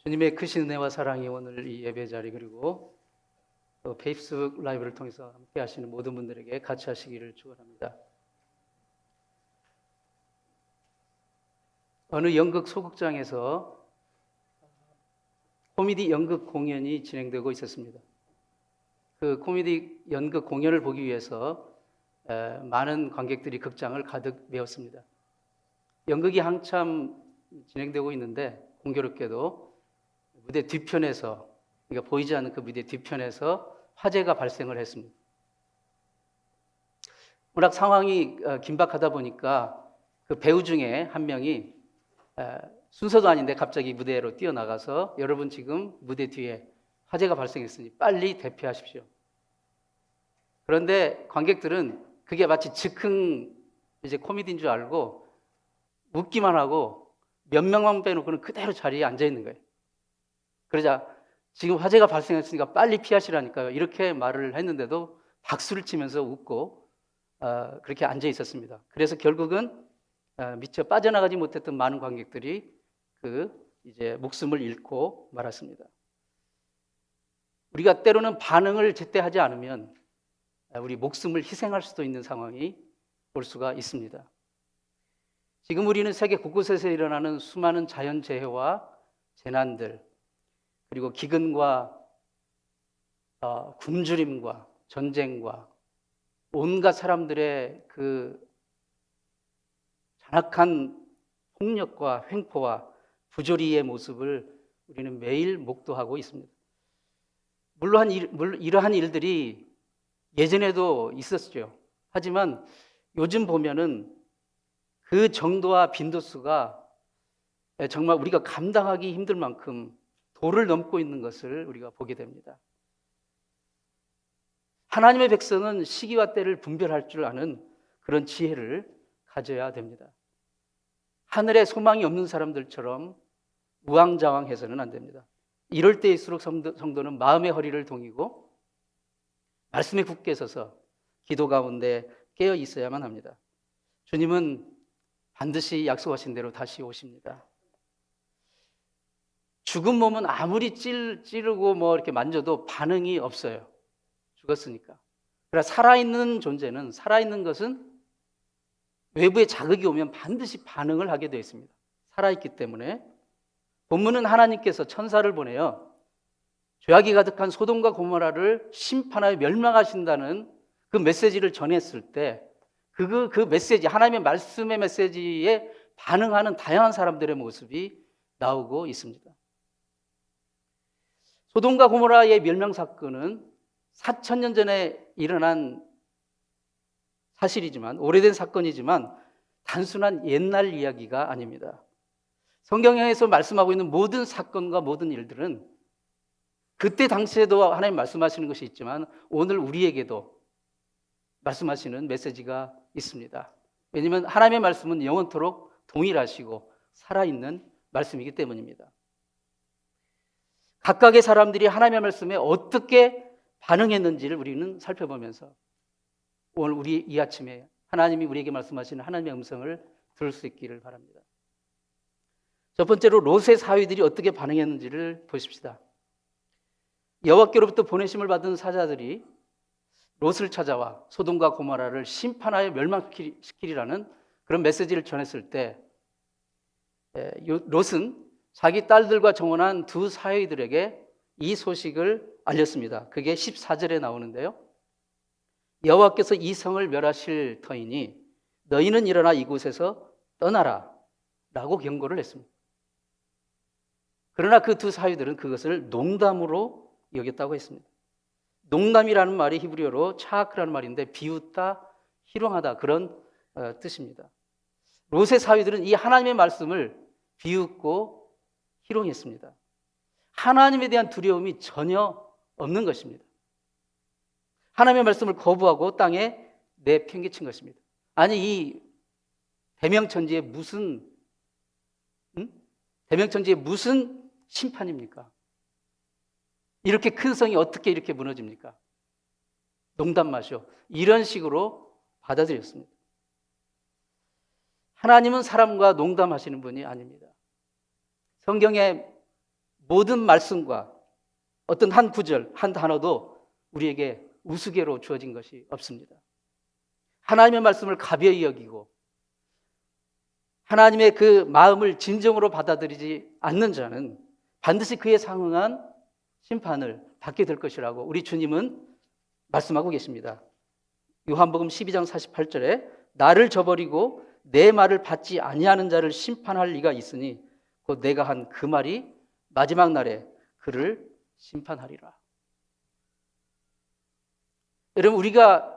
주님의 크신 은혜와 사랑이 오늘 이 예배 자리 그리고 또 페이스북 라이브를 통해서 함께 하시는 모든 분들에게 같이 하시기를 축원합니다. 어느 연극 소극장에서 코미디 연극 공연이 진행되고 있었습니다. 그 코미디 연극 공연을 보기 위해서 많은 관객들이 극장을 가득 메웠습니다. 연극이 한참 진행되고 있는데 공교롭게도 무대 뒤편에서, 그러니까 보이지 않는 그 무대 뒤편에서 화재가 발생을 했습니다. 워낙 상황이 긴박하다 보니까 그 배우 중에 한 명이 순서도 아닌데 갑자기 무대로 뛰어나가서 여러분 지금 무대 뒤에 화재가 발생했으니 빨리 대피하십시오. 그런데 관객들은 그게 마치 즉흥 이제 코미디인 줄 알고 웃기만 하고 몇 명만 빼놓고는 그대로 자리에 앉아 있는 거예요. 그러자 지금 화재가 발생했으니까 빨리 피하시라니까요. 이렇게 말을 했는데도 박수를 치면서 웃고 그렇게 앉아 있었습니다. 그래서 결국은 미처 빠져나가지 못했던 많은 관객들이 이제 목숨을 잃고 말았습니다. 우리가 때로는 반응을 제때 하지 않으면 우리 목숨을 희생할 수도 있는 상황이 올 수가 있습니다. 지금 우리는 세계 곳곳에서 일어나는 수많은 자연재해와 재난들, 그리고 기근과 굶주림과 전쟁과 온갖 사람들의 그 잔악한 폭력과 횡포와 부조리의 모습을 우리는 매일 목도하고 있습니다. 물론 이러한 일들이 예전에도 있었죠. 하지만 요즘 보면은 그 정도와 빈도수가 정말 우리가 감당하기 힘들 만큼 도를 넘고 있는 것을 우리가 보게 됩니다. 하나님의 백성은 시기와 때를 분별할 줄 아는 그런 지혜를 가져야 됩니다. 하늘에 소망이 없는 사람들처럼 우왕좌왕해서는 안 됩니다. 이럴 때일수록 성도는 마음의 허리를 동이고 말씀에 굳게 서서 기도 가운데 깨어 있어야만 합니다. 주님은 반드시 약속하신 대로 다시 오십니다. 죽은 몸은 아무리 찌르고 이렇게 만져도 반응이 없어요. 죽었으니까. 그러나 살아있는 존재는, 살아있는 것은 외부의 자극이 오면 반드시 반응을 하게 되어 있습니다. 살아있기 때문에. 본문은 하나님께서 천사를 보내요. 죄악이 가득한 소돔과 고모라를 심판하여 멸망하신다는 그 메시지를 전했을 때 그 메시지, 하나님의 말씀의 메시지에 반응하는 다양한 사람들의 모습이 나오고 있습니다. 소돔과 고모라의 멸망 사건은 4,000년 전에 일어난 사실이지만, 오래된 사건이지만 단순한 옛날 이야기가 아닙니다. 성경에서 말씀하고 있는 모든 사건과 모든 일들은 그때 당시에도 하나님 말씀하시는 것이 있지만 오늘 우리에게도 말씀하시는 메시지가 있습니다. 왜냐하면 하나님의 말씀은 영원토록 동일하시고 살아있는 말씀이기 때문입니다. 각각의 사람들이 하나님의 말씀에 어떻게 반응했는지를 우리는 살펴보면서 오늘 우리 이 아침에 하나님이 우리에게 말씀하시는 하나님의 음성을 들을 수 있기를 바랍니다. 첫 번째로 롯의 사위들이 어떻게 반응했는지를 보십시다. 여호와께로부터 보내심을 받은 사자들이 롯을 찾아와 소돔과 고모라를 심판하여 멸망시키리라는 그런 메시지를 전했을 때 롯은 자기 딸들과 정혼한 두 사위들에게 이 소식을 알렸습니다. 그게 14절에 나오는데요. 여호와께서 이 성을 멸하실 터이니 너희는 일어나 이곳에서 떠나라 라고 경고를 했습니다. 그러나 그 두 사위들은 그것을 농담으로 여겼다고 했습니다. 농담이라는 말이 히브리어로 차크라는 말인데 비웃다, 희롱하다 그런 뜻입니다. 롯의 사위들은 이 하나님의 말씀을 비웃고 희롱했습니다. 하나님에 대한 두려움이 전혀 없는 것입니다. 하나님의 말씀을 거부하고 땅에 내팽개친 것입니다. 아니 이 대명천지에 무슨 심판입니까? 이렇게 큰 성이 어떻게 이렇게 무너집니까? 농담 마시오. 이런 식으로 받아들였습니다. 하나님은 사람과 농담하시는 분이 아닙니다. 성경에 모든 말씀과 어떤 한 구절, 한 단어도 우리에게 우스개로 주어진 것이 없습니다. 하나님의 말씀을 가벼이 여기고 하나님의 그 마음을 진정으로 받아들이지 않는 자는 반드시 그에 상응한 심판을 받게 될 것이라고 우리 주님은 말씀하고 계십니다. 요한복음 12장 48절에 나를 저버리고 내 말을 받지 아니하는 자를 심판할 리가 있으니 곧 내가 한 그 말이 마지막 날에 그를 심판하리라. 여러분, 우리가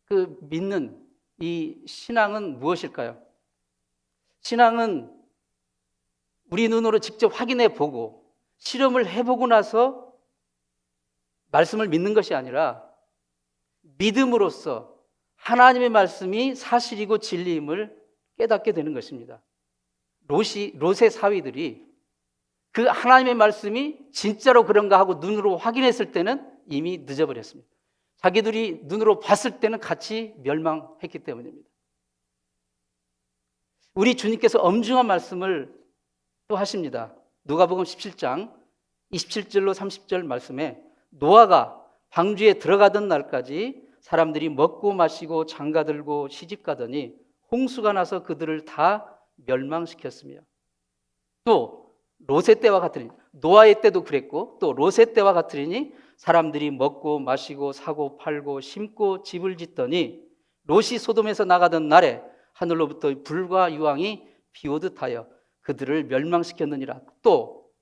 그 믿는 이 신앙은 무엇일까요? 신앙은 우리 눈으로 직접 확인해 보고 실험을 해보고 나서 말씀을 믿는 것이 아니라 믿음으로써 하나님의 말씀이 사실이고 진리임을 깨닫게 되는 것입니다. 롯의 사위들이 그 하나님의 말씀이 진짜로 그런가 하고 눈으로 확인했을 때는 이미 늦어버렸습니다. 자기들이 눈으로 봤을 때는 같이 멸망했기 때문입니다. 우리 주님께서 엄중한 말씀을 또 하십니다. 누가복음 17장 27절로 30절 말씀에 노아가 방주에 들어가던 날까지 사람들이 먹고 마시고 장가들고 시집가더니 홍수가 나서 그들을 다 멸망시켰으며 또 롯의 때와 같으니 노아의 때도 그랬고 또 롯의 때와 같으니 사람들이 먹고 마시고 사고 팔고 심고 집을 짓더니 롯이 소돔에서 나가던 날에 하늘로부터 불과 유황이 비오듯 하여 그들을 멸망시켰느니라. 또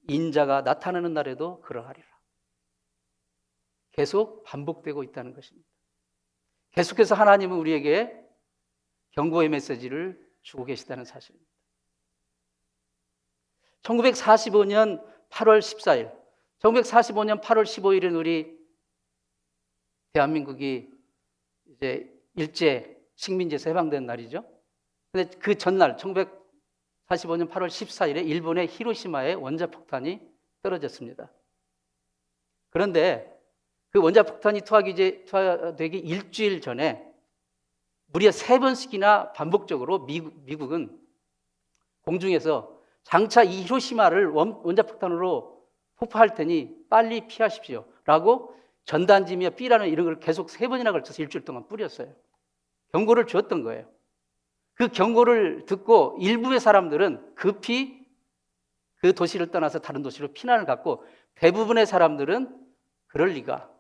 인자가 나타나는 날에도 그러하리라. 계속 반복되고 있다는 것입니다. 계속해서 하나님은 우리에게 경고의 메시지를 주고 계시다는 사실입니다. 1945년 8월 14일, 1945년 8월 15일은 우리 대한민국이 이제 일제 식민지에서 해방된 날이죠. 근데 그 전날 1945년 8월 14일에 일본의 히로시마에 원자폭탄이 떨어졌습니다. 그런데 그 원자폭탄이 투하되기 일주일 전에 무려 3번씩이나 반복적으로 미국은 공중에서 장차 이 히로시마를 원자폭탄으로 폭파할 테니 빨리 피하십시오 라고 전단지며 삐라는 이런 걸 계속 3번이나 걸쳐서 일주일 동안 뿌렸어요. 경고를 주었던 거예요. 그 경고를 듣고 일부의 사람들은 급히 그 도시를 떠나서 다른 도시로 피난을 갔고 대부분의 사람들은 그럴 리가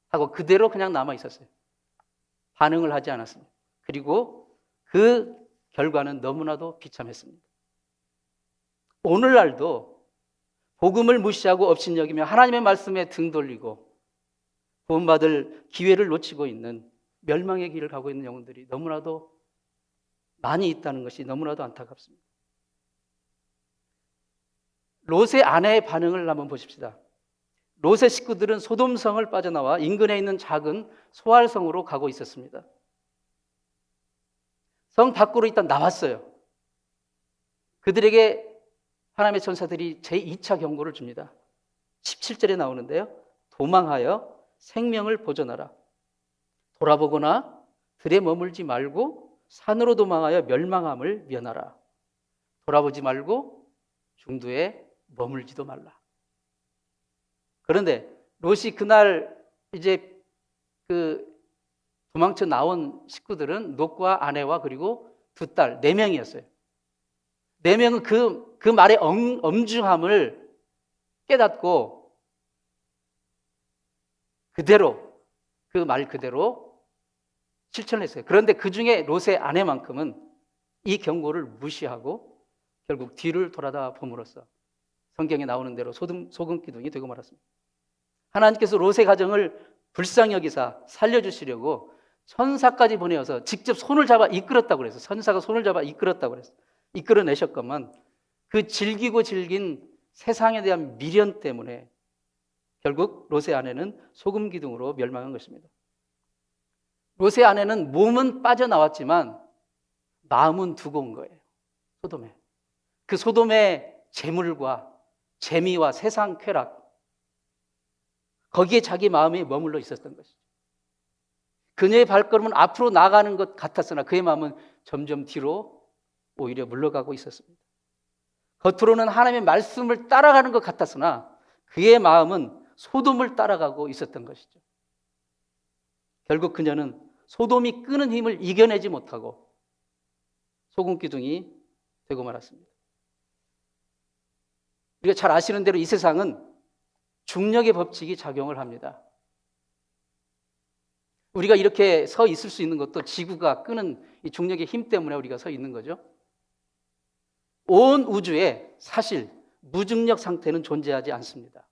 하고 그대로 그냥 남아 있었어요. 반응을 하지 않았습니다. 그리고 그 결과는 너무나도 비참했습니다. 오늘날도 복음을 무시하고 업신여기며 하나님의 말씀에 등 돌리고 구원받을 기회를 놓치고 있는 멸망의 길을 가고 있는 영혼들이 너무나도 많이 있다는 것이 너무나도 안타깝습니다. 롯의 아내의 반응을 한번 보십시다. 롯의 식구들은 소돔성을 빠져나와 인근에 있는 작은 소알성으로 가고 있었습니다. 성 밖으로 일단 나왔어요. 그들에게 하나님의 천사들이 제2차 경고를 줍니다. 17절에 나오는데요. 도망하여 생명을 보존하라. 돌아보거나 들에 머물지 말고 산으로 도망하여 멸망함을 면하라. 돌아보지 말고 중도에 머물지도 말라. 그런데 롯이 그날 이제 그 도망쳐 나온 식구들은 롯과 아내와 그리고 두 딸 4명이었어요. 4명은 그 말의 엄중함을 깨닫고 그대로 그 말 그대로 실천을 했어요. 그런데 그 중에 롯의 아내만큼은 이 경고를 무시하고 결국 뒤를 돌아다 봄으로써 성경에 나오는 대로 소금 기둥이 되고 말았습니다. 하나님께서 롯의 가정을 불쌍히 여기사 살려주시려고 천사까지 보내어서 직접 손을 잡아 이끌었다고 그래서 천사가 손을 잡아 이끌었다고 그래서 이끌어내셨건만 그 질긴 세상에 대한 미련 때문에 결국 롯의 아내는 소금 기둥으로 멸망한 것입니다. 롯의 아내는 몸은 빠져나왔지만 마음은 두고 온 거예요. 소돔에. 그 소돔의 재물과 재미와 세상 쾌락 거기에 자기 마음이 머물러 있었던 것이죠. 그녀의 발걸음은 앞으로 나가는 것 같았으나 그의 마음은 점점 뒤로 오히려 물러가고 있었습니다. 겉으로는 하나님의 말씀을 따라가는 것 같았으나 그의 마음은 소돔을 따라가고 있었던 것이죠. 결국 그녀는 소돔이 끄는 힘을 이겨내지 못하고 소금 기둥이 되고 말았습니다. 우리가 잘 아시는 대로 이 세상은 중력의 법칙이 작용을 합니다. 우리가 이렇게 서 있을 수 있는 것도 지구가 끄는 이 중력의 힘 때문에 우리가 서 있는 거죠. 온 우주에 사실 무중력 상태는 존재하지 않습니다.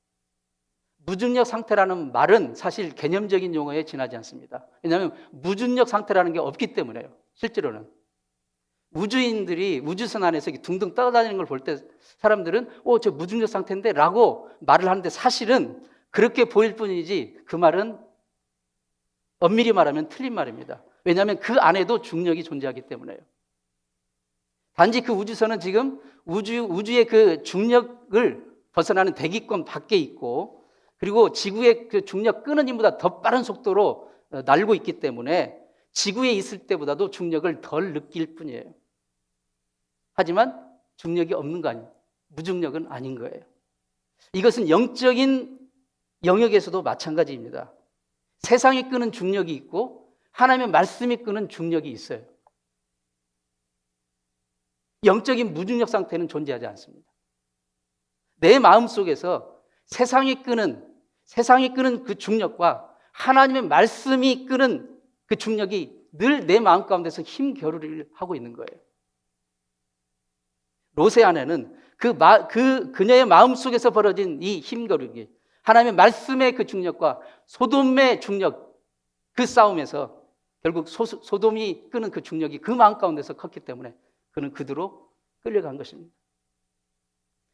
무중력 상태라는 말은 사실 개념적인 용어에 지나지 않습니다. 왜냐하면 무중력 상태라는 게 없기 때문에요. 실제로는 우주인들이 우주선 안에서 둥둥 떠다니는 걸 볼 때 사람들은 저 무중력 상태인데 라고 말을 하는데 사실은 그렇게 보일 뿐이지 그 말은 엄밀히 말하면 틀린 말입니다. 왜냐하면 그 안에도 중력이 존재하기 때문에요. 단지 그 우주선은 지금 우주의 그 중력을 벗어나는 대기권 밖에 있고 그리고 지구의 그 중력 끄는 힘보다 더 빠른 속도로 날고 있기 때문에 지구에 있을 때보다도 중력을 덜 느낄 뿐이에요. 하지만 중력이 없는 거 아니에요. 무중력은 아닌 거예요. 이것은 영적인 영역에서도 마찬가지입니다. 세상이 끄는 중력이 있고 하나님의 말씀이 끄는 중력이 있어요. 영적인 무중력 상태는 존재하지 않습니다. 내 마음속에서 세상이 끄는 그 중력과 하나님의 말씀이 끄는 그 중력이 늘 내 마음 가운데서 힘 겨루기를 하고 있는 거예요. 롯의 아내는 그녀의 마음 속에서 벌어진 이 힘 겨루기, 하나님의 말씀의 그 중력과 소돔의 중력, 그 싸움에서 결국 소돔이 끄는 그 중력이 그 마음 가운데서 컸기 때문에 그는 그대로 끌려간 것입니다.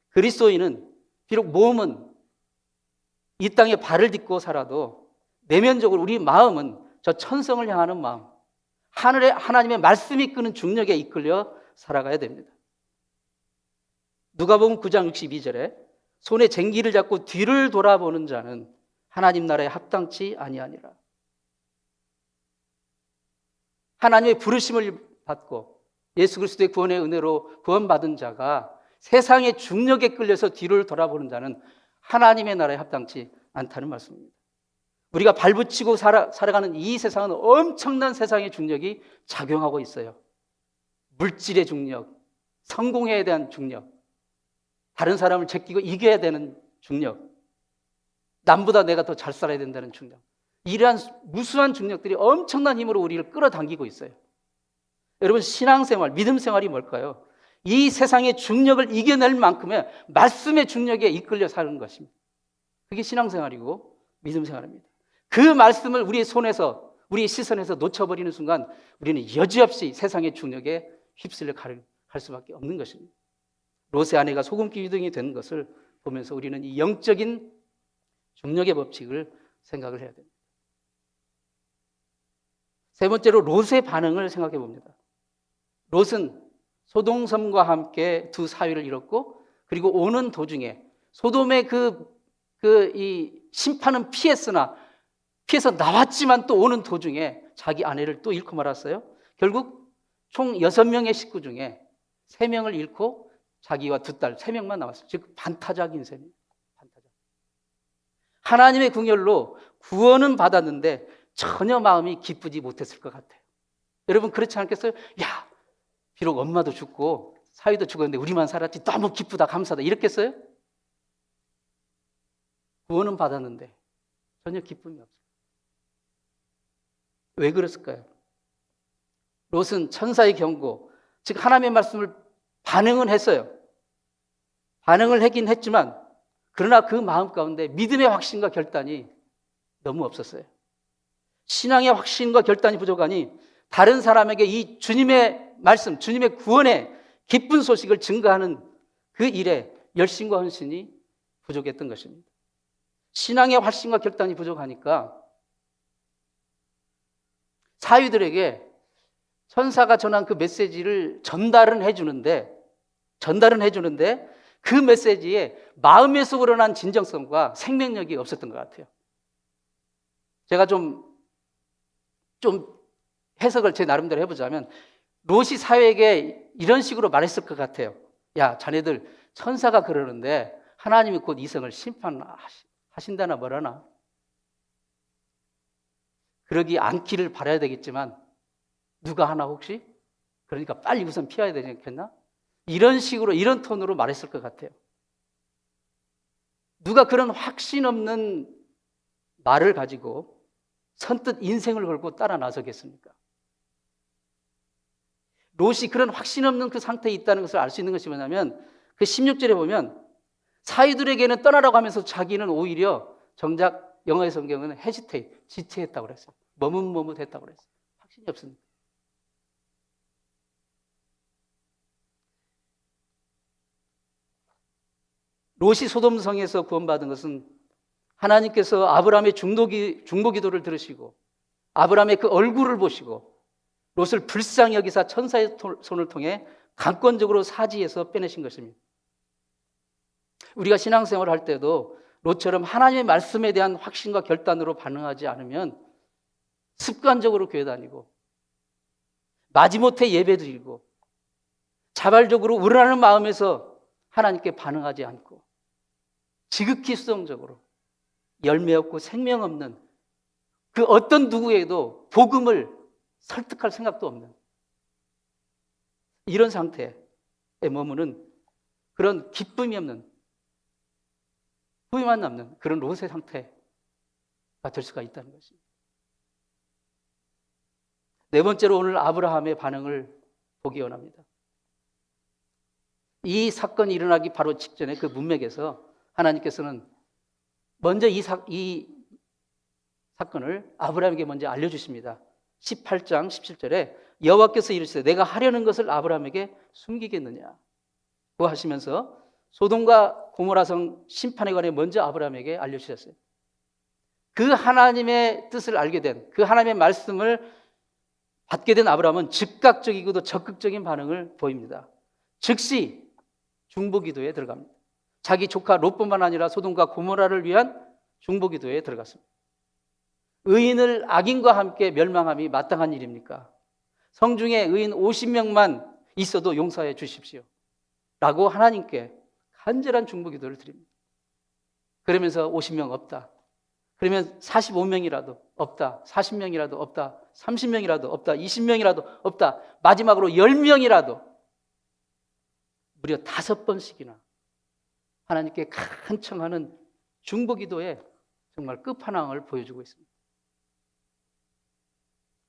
그리스도인은 비록 몸은 이 땅에 발을 딛고 살아도 내면적으로 우리 마음은 저 천성을 향하는 마음, 하늘의 하나님의 말씀이 끄는 중력에 이끌려 살아가야 됩니다. 누가복음 9장 62절에 손에 쟁기를 잡고 뒤를 돌아보는 자는 하나님 나라에 합당치 아니하니라. 하나님의 부르심을 받고 예수 그리스도의 구원의 은혜로 구원받은 자가 세상의 중력에 끌려서 뒤를 돌아보는 자는 하나님의 나라에 합당치 않다는 말씀입니다. 우리가 발붙이고 살아가는 이 세상은 엄청난 세상의 중력이 작용하고 있어요. 물질의 중력, 성공에 대한 중력, 다른 사람을 제끼고 이겨야 되는 중력, 남보다 내가 더 잘 살아야 된다는 중력, 이러한 무수한 중력들이 엄청난 힘으로 우리를 끌어당기고 있어요. 여러분, 신앙생활, 믿음생활이 뭘까요? 이 세상의 중력을 이겨낼 만큼의 말씀의 중력에 이끌려 사는 것입니다. 그게 신앙생활이고 믿음생활입니다. 그 말씀을 우리의 손에서, 우리의 시선에서 놓쳐버리는 순간 우리는 여지없이 세상의 중력에 휩쓸려 갈 수밖에 없는 것입니다. 롯의 아내가 소금 기둥이 된 것을 보면서 우리는 이 영적인 중력의 법칙을 생각을 해야 됩니다. 세 번째로 롯의 반응을 생각해 봅니다. 롯은 소동섬과 함께 두 사위를 잃었고, 그리고 오는 도중에 소돔의 이 심판은 피해서 나왔지만 또 오는 도중에 자기 아내를 또 잃고 말았어요. 결국 총 6명의 식구 중에 3명을 잃고 자기와 두 딸 3명만 남았어요. 즉 반타작 인생입니다. 반타작. 하나님의 긍휼로 구원은 받았는데 전혀 마음이 기쁘지 못했을 것 같아요. 여러분 그렇지 않겠어요? 야, 비록 엄마도 죽고 사위도 죽었는데 우리만 살았지 너무 기쁘다 감사다 이랬겠어요? 구원은 받았는데 전혀 기쁨이 없어요. 왜 그랬을까요? 롯은 천사의 경고, 즉 하나님의 말씀을 반응은 했어요. 반응을 하긴 했지만 그러나 그 마음 가운데 믿음의 확신과 결단이 너무 없었어요. 신앙의 확신과 결단이 부족하니 다른 사람에게 이 주님의 말씀, 주님의 구원의 기쁜 소식을 증거하는 그 일에 열심과 헌신이 부족했던 것입니다. 신앙의 확신과 결단이 부족하니까 사위들에게 천사가 전한 그 메시지를 전달은 해주는데 그 메시지에 마음에서 우러난 진정성과 생명력이 없었던 것 같아요. 제가 좀 해석을 제 나름대로 해보자면 롯이 사위에게 이런 식으로 말했을 것 같아요. 야, 자네들 천사가 그러는데 하나님이 곧 이성을 심판하신다나 뭐라나. 그러기 않기를 바라야 되겠지만 누가 하나 혹시? 그러니까 빨리 우선 피해야 되지 않겠나? 이런 식으로 이런 톤으로 말했을 것 같아요. 누가 그런 확신 없는 말을 가지고 선뜻 인생을 걸고 따라 나서겠습니까? 롯이 그런 확신 없는 그 상태에 있다는 것을 알 수 있는 것이 뭐냐면 그 16절에 보면 사이들에게는 떠나라고 하면서 자기는 오히려 정작 영어의 성경은 hesitate, 지체했다고 그랬어요. 머뭇머뭇했다고 그랬어요. 확신이 없으니까. 롯이 소돔성에서 구원받은 것은 하나님께서 아브라함의 중보 기도를 들으시고 아브라함의 그 얼굴을 보시고 롯을 불쌍히 여기사 천사의 손을 통해 강권적으로 사지에서 빼내신 것입니다. 우리가 신앙생활을 할 때도 롯처럼 하나님의 말씀에 대한 확신과 결단으로 반응하지 않으면 습관적으로 교회 다니고 마지못해 예배 드리고 자발적으로 우러나는 마음에서 하나님께 반응하지 않고 지극히 수동적으로 열매 없고 생명 없는 그 어떤 누구에도 복음을 설득할 생각도 없는 이런 상태에 머무는 그런 기쁨이 없는 후회만 남는 그런 롯의 상태가 될 수가 있다는 것입니다. 네 번째로 오늘 아브라함의 반응을 보기 원합니다. 이 사건이 일어나기 바로 직전에 그 문맥에서 하나님께서는 먼저 이 사건을 아브라함에게 먼저 알려주십니다. 18장 17절에 여호와께서 이르시되 내가 하려는 것을 아브라함에게 숨기겠느냐 고 하시면서 소돔과 고모라성 심판에 관해 먼저 아브라함에게 알려주셨어요. 그 하나님의 뜻을 알게 된 그 하나님의 말씀을 받게 된 아브라함은 즉각적이고도 적극적인 반응을 보입니다. 즉시 중보기도에 들어갑니다. 자기 조카 롯뿐만 아니라 소돔과 고모라를 위한 중보기도에 들어갔습니다. 의인을 악인과 함께 멸망함이 마땅한 일입니까? 성중에 의인 50명만 있어도 용서해 주십시오 라고 하나님께 간절한 중보기도를 드립니다. 그러면서 50명 없다, 그러면 45명이라도 없다, 40명이라도 없다, 30명이라도 없다, 20명이라도 없다, 마지막으로 10명이라도 무려 5번씩이나 하나님께 간청하는 중보기도에 정말 끝판왕을 보여주고 있습니다.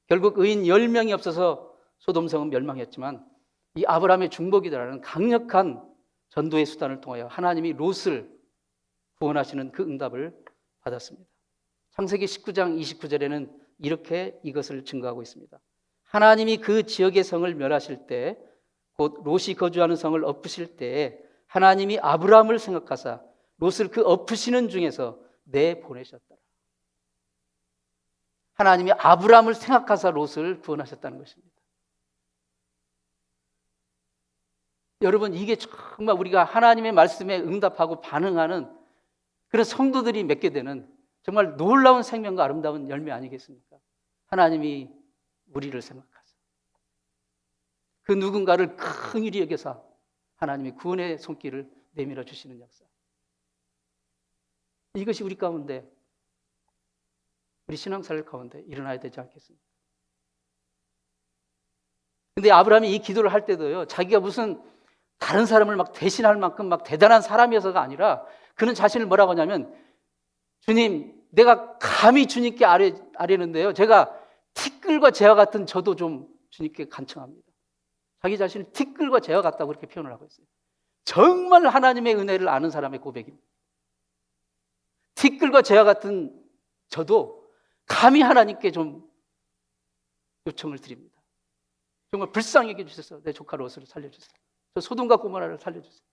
결국 의인 10명이 없어서 소돔성은 멸망했지만 이 아브라함의 중보기도라는 강력한 전도의 수단을 통하여 하나님이 롯을 구원하시는 그 응답을 받았습니다. 창세기 19장 29절에는 이렇게 이것을 증거하고 있습니다. 하나님이 그 지역의 성을 멸하실 때 곧 롯이 거주하는 성을 엎으실 때에 하나님이 아브라함을 생각하사 롯을 그 엎으시는 중에서 내보내셨더라. 하나님이 아브라함을 생각하사 롯을 구원하셨다는 것입니다. 여러분, 이게 정말 우리가 하나님의 말씀에 응답하고 반응하는 그런 성도들이 맺게 되는 정말 놀라운 생명과 아름다운 열매 아니겠습니까? 하나님이 우리를 생각하사 그 누군가를 긍휼히 여겨서 하나님이 구원의 손길을 내밀어 주시는 역사. 이것이 우리 가운데, 우리 신앙생활 가운데 일어나야 되지 않겠습니까? 근데 아브라함이 이 기도를 할 때도요, 자기가 무슨 다른 사람을 막 대신할 만큼 막 대단한 사람이어서가 아니라 그는 자신을 뭐라고 하냐면, 주님, 내가 감히 주님께 아뢰는데요, 제가 티끌과 재와 같은 저도 좀 주님께 간청합니다. 자기 자신을 티끌과 재와 같다고 그렇게 표현을 하고 있어요. 정말 하나님의 은혜를 아는 사람의 고백입니다. 티끌과 재와 같은 저도 감히 하나님께 좀 요청을 드립니다. 정말 불쌍히 여겨주셔서 내 조카 롯을 살려주세요. 저 소돔과 고모라를 살려주세요.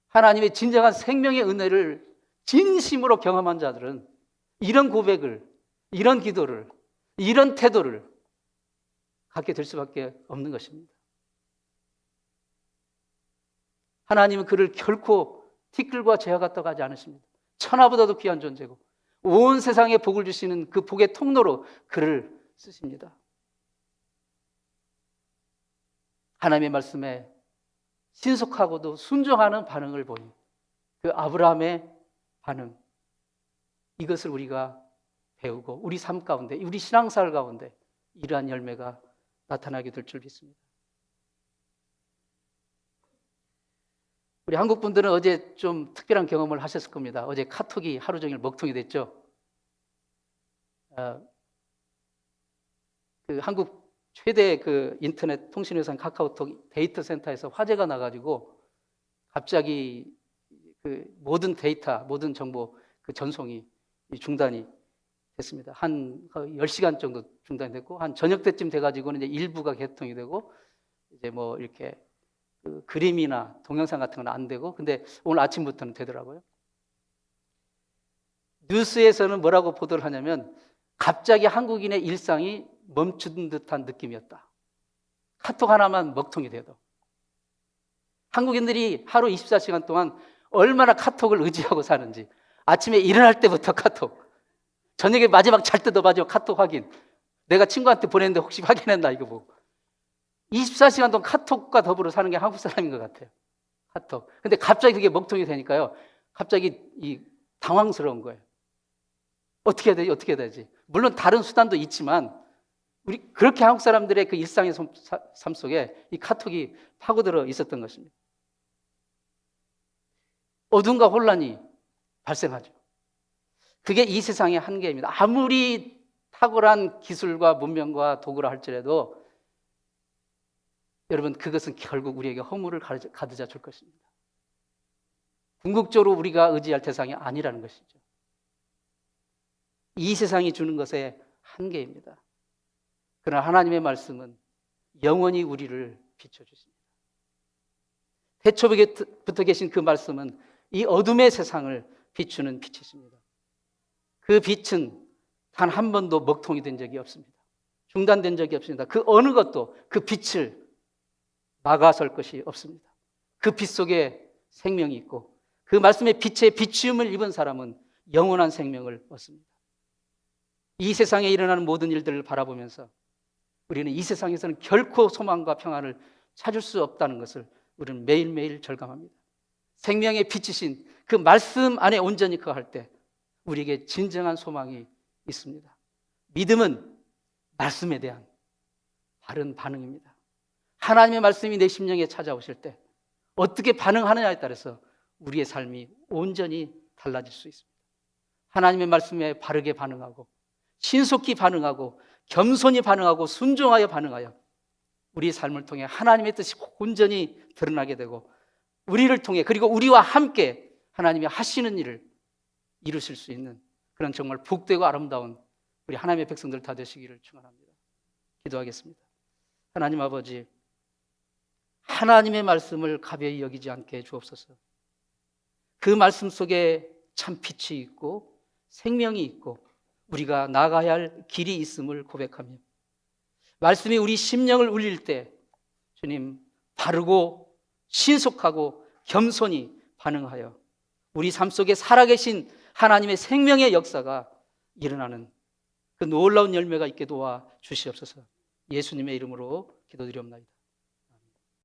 하나님의 진정한 생명의 은혜를 진심으로 경험한 자들은 이런 고백을, 이런 기도를, 이런 태도를 갖게 될 수밖에 없는 것입니다. 하나님은 그를 결코 티끌과 재와 같다고 하지 않으십니다. 천하보다도 귀한 존재고 온 세상에 복을 주시는 그 복의 통로로 그를 쓰십니다. 하나님의 말씀에 신속하고도 순종하는 반응을 보인 그 아브라함의 반응, 이것을 우리가 배우고 우리 삶 가운데, 우리 신앙생활 가운데 이러한 열매가 나타나게 될 줄 믿습니다. 우리 한국 분들은 어제 좀 특별한 경험을 하셨을 겁니다. 어제 카톡이 하루 종일 먹통이 됐죠. 그 한국 최대 그 인터넷 통신회사 카카오톡 데이터 센터에서 화재가 나가지고 갑자기 그 모든 데이터, 모든 정보 그 전송이 중단이 됐습니다. 한 10시간 정도 중단이 됐고, 한 저녁 때쯤 돼가지고는 이제 일부가 개통이 되고, 이제 뭐 이렇게 그 그림이나 동영상 같은 건 안 되고, 근데 오늘 아침부터는 되더라고요. 뉴스에서는 뭐라고 보도를 하냐면 갑자기 한국인의 일상이 멈춘 듯한 느낌이었다. 카톡 하나만 먹통이 돼도. 한국인들이 하루 24시간 동안 얼마나 카톡을 의지하고 사는지. 아침에 일어날 때부터 카톡, 저녁에 마지막 잘 때도 마지막 카톡 확인, 내가 친구한테 보냈는데 혹시 확인했나 이거 보고. 24시간 동안 카톡과 더불어 사는 게 한국 사람인 것 같아요. 카톡. 근데 갑자기 그게 먹통이 되니까요, 갑자기 당황스러운 거예요. 어떻게 해야 되지? 어떻게 해야 되지? 물론 다른 수단도 있지만 우리 그렇게 한국 사람들의 그 일상의 삶 속에 이 카톡이 파고들어 있었던 것입니다. 어둠과 혼란이 발생하죠. 그게 이 세상의 한계입니다. 아무리 탁월한 기술과 문명과 도구라 할지라도 여러분, 그것은 결국 우리에게 허물을 가져다 줄 것입니다. 궁극적으로 우리가 의지할 대상이 아니라는 것이죠. 이 세상이 주는 것의 한계입니다. 그러나 하나님의 말씀은 영원히 우리를 비춰주십니다. 태초부터 계신 그 말씀은 이 어둠의 세상을 비추는 빛이십니다. 그 빛은 단 한 번도 먹통이 된 적이 없습니다. 중단된 적이 없습니다. 그 어느 것도 그 빛을 막아설 것이 없습니다. 그 빛 속에 생명이 있고 그 말씀의 빛에 비추음을 입은 사람은 영원한 생명을 얻습니다. 이 세상에 일어나는 모든 일들을 바라보면서 우리는 이 세상에서는 결코 소망과 평안을 찾을 수 없다는 것을 우리는 매일매일 절감합니다. 생명의 빛이신 그 말씀 안에 온전히 거할 때 우리에게 진정한 소망이 있습니다. 믿음은 말씀에 대한 바른 반응입니다. 하나님의 말씀이 내 심령에 찾아오실 때 어떻게 반응하느냐에 따라서 우리의 삶이 온전히 달라질 수 있습니다. 하나님의 말씀에 바르게 반응하고 신속히 반응하고 겸손히 반응하고 순종하여 반응하여 우리의 삶을 통해 하나님의 뜻이 온전히 드러나게 되고 우리를 통해 그리고 우리와 함께 하나님이 하시는 일을 이루실 수 있는 그런 정말 복되고 아름다운 우리 하나님의 백성들 다 되시기를 축원합니다. 기도하겠습니다. 하나님 아버지, 하나님의 말씀을 가벼이 여기지 않게 해 주옵소서. 그 말씀 속에 참 빛이 있고 생명이 있고 우리가 나가야 할 길이 있음을 고백하며 말씀이 우리 심령을 울릴 때 주님 바르고 신속하고 겸손히 반응하여 우리 삶 속에 살아계신 하나님의 생명의 역사가 일어나는 그 놀라운 열매가 있게 도와 주시옵소서. 예수님의 이름으로 기도드리옵나이다.